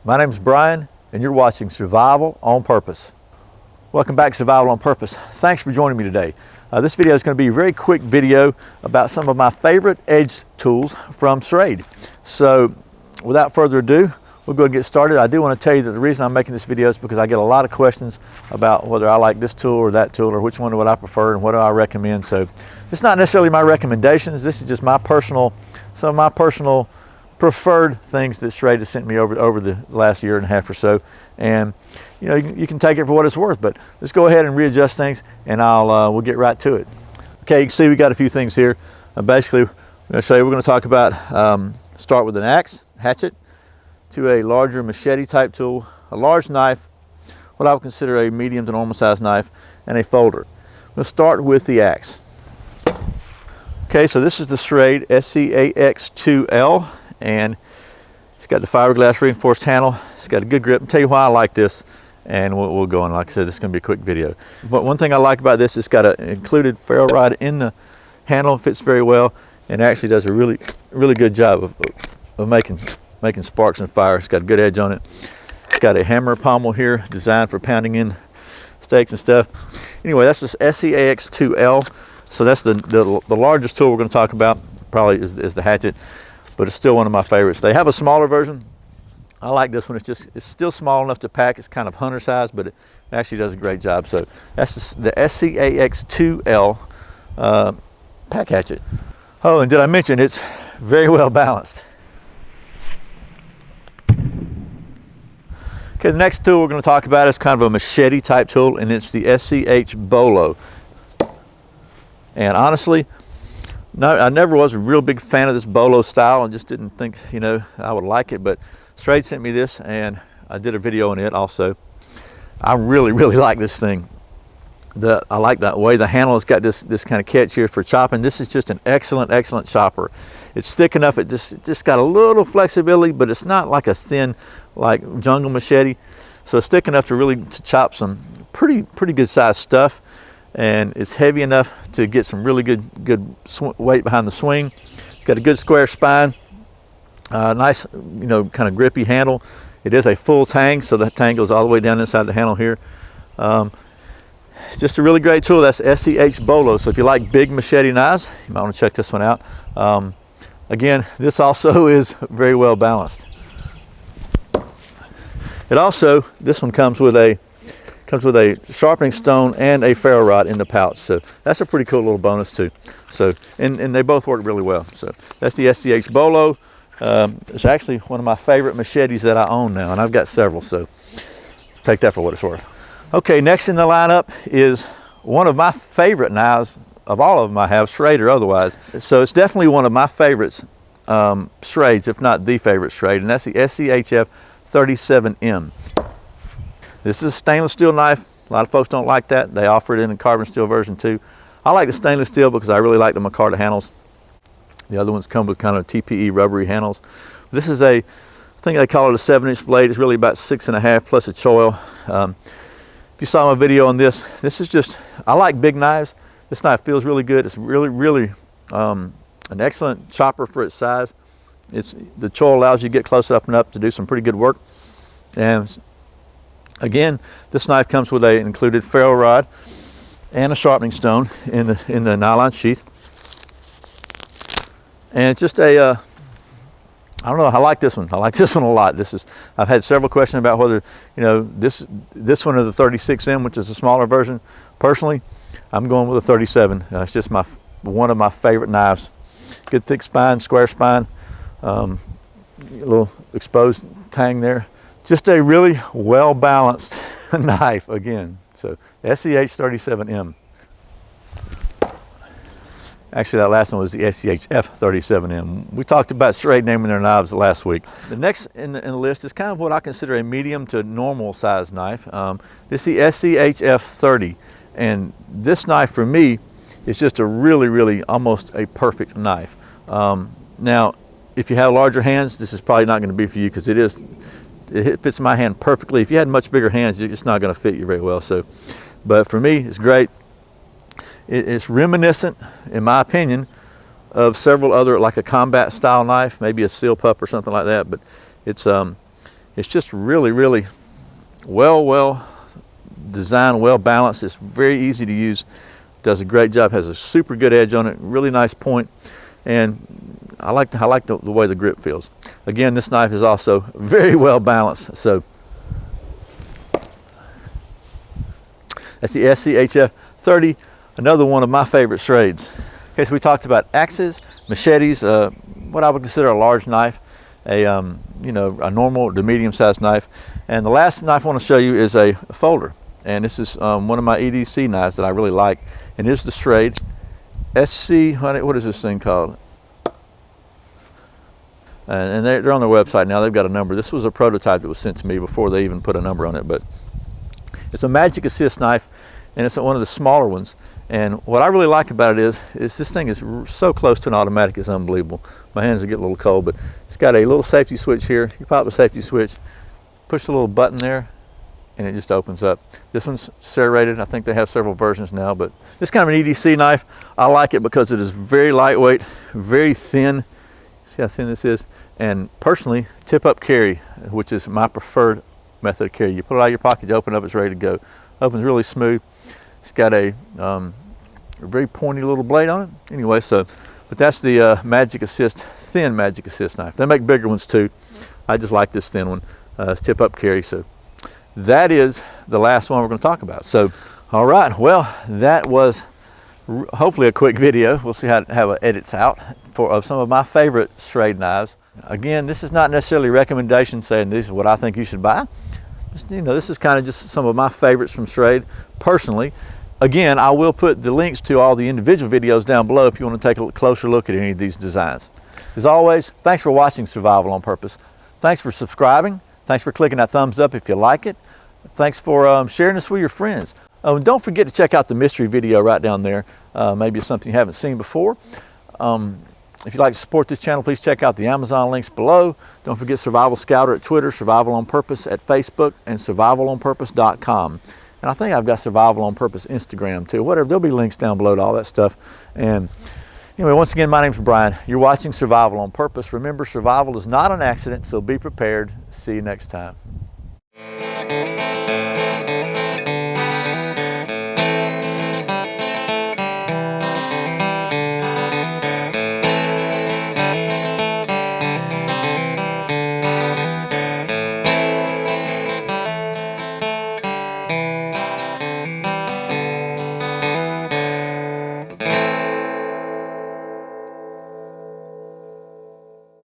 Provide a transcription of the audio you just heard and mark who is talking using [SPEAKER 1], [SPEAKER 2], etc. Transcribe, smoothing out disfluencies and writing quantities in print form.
[SPEAKER 1] My name is Brian, and you're watching Survival on Purpose. Welcome back to Survival on Purpose. Thanks for joining me today. This video is going to be a very quick video about some of my favorite edge tools from Schrade. So without further ado, we'll go and get started. I do want to tell you that the reason I'm making this video is because I get a lot of questions about whether I like this tool or that tool, or which one would I prefer and what do I recommend. So it's not necessarily my recommendations. This is just my personal, some of my personal preferred things that Schrade has sent me over the last year and a half or so. And you know, you can take it for what it's worth, but let's go ahead and readjust things, and we'll get right to it. Okay, you can see we got a few things here. Basically, I'm going to show you, we're going to talk about, start with an axe, hatchet, to a larger machete type tool, a large knife, what I would consider a medium to normal size knife, and a folder. We'll start with the axe. Okay, so this is the Schrade SCAXE2L, and it's got the fiberglass reinforced handle. It's got a good grip. I'll tell you why I like this, and we'll go on. Like I said, this is going to be a quick video. But one thing I like about this, it's got an included ferro rod in the handle, fits very well, and actually does a really good job of making sparks and fire. It's got a good edge on it. It's got a hammer pommel here designed for pounding in steaks and stuff. Anyway, that's this SCAX2L. So that's the largest tool we're going to talk about, probably is the hatchet, but it's still one of my favorites. They have a smaller version. I like this one. It's still small enough to pack. It's kind of hunter size, but it actually does a great job. So that's the SCAX2L pack hatchet. Oh, and did I mention it's very well balanced. Okay, the next tool we're going to talk about is kind of a machete type tool, and it's the SCHBOLO. And honestly, I never was a real big fan of this Bolo style, and just didn't think, you know, I would like it. But Schrade sent me this, and I did a video on it also. I really like this thing. I like that way the handle has got this kind of catch here for chopping. This is just an excellent chopper. It's thick enough. It just got a little flexibility, but it's not like a thin, like jungle machete. So it's thick enough to really chop some pretty good sized stuff. And it's heavy enough to get some really good weight behind the swing. It's got a good square spine, nice, you know, kind of grippy handle. It is a full tang, so the tang goes all the way down inside the handle here. It's just a really great tool. That's SCHBOLO. So if you like big machete knives, you might want to check this one out. Again, this also is very well balanced. It also, this one comes with a sharpening stone and a ferro rod in the pouch. So that's a pretty cool little bonus too. So, and they both work really well. So that's the SCHBOLO. It's actually one of my favorite machetes that I own now, and I've got several, so take that for what it's worth. Okay, next in the lineup is one of my favorite knives of all of them I have, Schrade or otherwise. So it's definitely one of my favorites, Schrades, if not the favorite Schrade, and that's the SC HF37M. This is a stainless steel knife. A lot of folks don't like that. They offer it in the carbon steel version too. I like the stainless steel because I really like the micarta handles. The other ones come with kind of TPE rubbery handles. This is I think they call it a 7-inch blade. It's really about 6.5 plus a choil. If you saw my video on this is just, I like big knives. This knife feels really good. It's really an excellent chopper for its size. The choil allows you to get close up and up to do some pretty good work. And again, this knife comes with an included ferro rod and a sharpening stone in the nylon sheath. And it's just I don't know, I like this one. I like this one a lot. I've had several questions about whether, you know, this one or the 36M, which is a smaller version. Personally, I'm going with a 37. It's just one of my favorite knives. Good thick spine, square spine, a little exposed tang there. Just a really well-balanced knife again. So SCH37M. Actually, that last one was the SCHF37M. We talked about Schrade naming their knives last week. The next in the list is kind of what I consider a medium to normal size knife. This is the SCHF30. And this knife for me is just a really almost a perfect knife. Now, if you have larger hands, this is probably not going to be for you because it fits my hand perfectly. If you had much bigger hands, it's not going to fit you very well. So, but for me, it's great. It's reminiscent, in my opinion, of several other, like a combat style knife, maybe a seal pup or something like that. But it's It's just really, really well designed, well balanced. It's very easy to use. Does a great job. Has a super good edge on it. Really nice point, and I like the way the grip feels. Again, this knife is also very well balanced. So that's the SC HF30, another one of my favorite Schrades. Okay, so we talked about axes, machetes, what I would consider a large knife, a normal to medium-sized knife, and the last knife I want to show you is a folder. And this is one of my EDC knives that I really like, and it's the Schrade SC Honey. What is this thing called? And they're on their website now. They've got a number. This was a prototype that was sent to me before they even put a number on it. But it's a magic assist knife, and it's one of the smaller ones. And what I really like about it is this thing is so close to an automatic, it's unbelievable. My hands are getting a little cold, but it's got a little safety switch here. You pop the safety switch, push the little button there, and it just opens up. This one's serrated. I think they have several versions now, but this kind of an EDC knife, I like it because it is very lightweight, very thin. See how thin this is? And personally, tip-up carry, which is my preferred method of carry. You put it out of your pocket, you open it up, it's ready to go. Opens really smooth. It's got a very pointy little blade on it. Anyway, but that's the Magic Assist, thin Magic Assist knife. They make bigger ones too. I just like this thin one. It's tip-up carry. So that is the last one we're going to talk about. So, all right, well, that was hopefully a quick video. We'll see how it edits out of some of my favorite Schrade knives. Again, this is not necessarily a recommendation saying this is what I think you should buy. Just, this is kind of just some of my favorites from Schrade personally. Again, I will put the links to all the individual videos down below if you want to take a closer look at any of these designs. As always, thanks for watching Survival on Purpose. Thanks for subscribing. Thanks for clicking that thumbs up if you like it. Thanks for sharing this with your friends. And don't forget to check out the mystery video right down there. Maybe it's something you haven't seen before. If you'd like to support this channel, please check out the Amazon links below. Don't forget Survival Scouter at Twitter, Survival on Purpose at Facebook, and survivalonpurpose.com. And I think I've got Survival on Purpose Instagram too. Whatever, there'll be links down below to all that stuff. And anyway, once again, my name's Brian. You're watching Survival on Purpose. Remember, survival is not an accident, so be prepared. See you next time.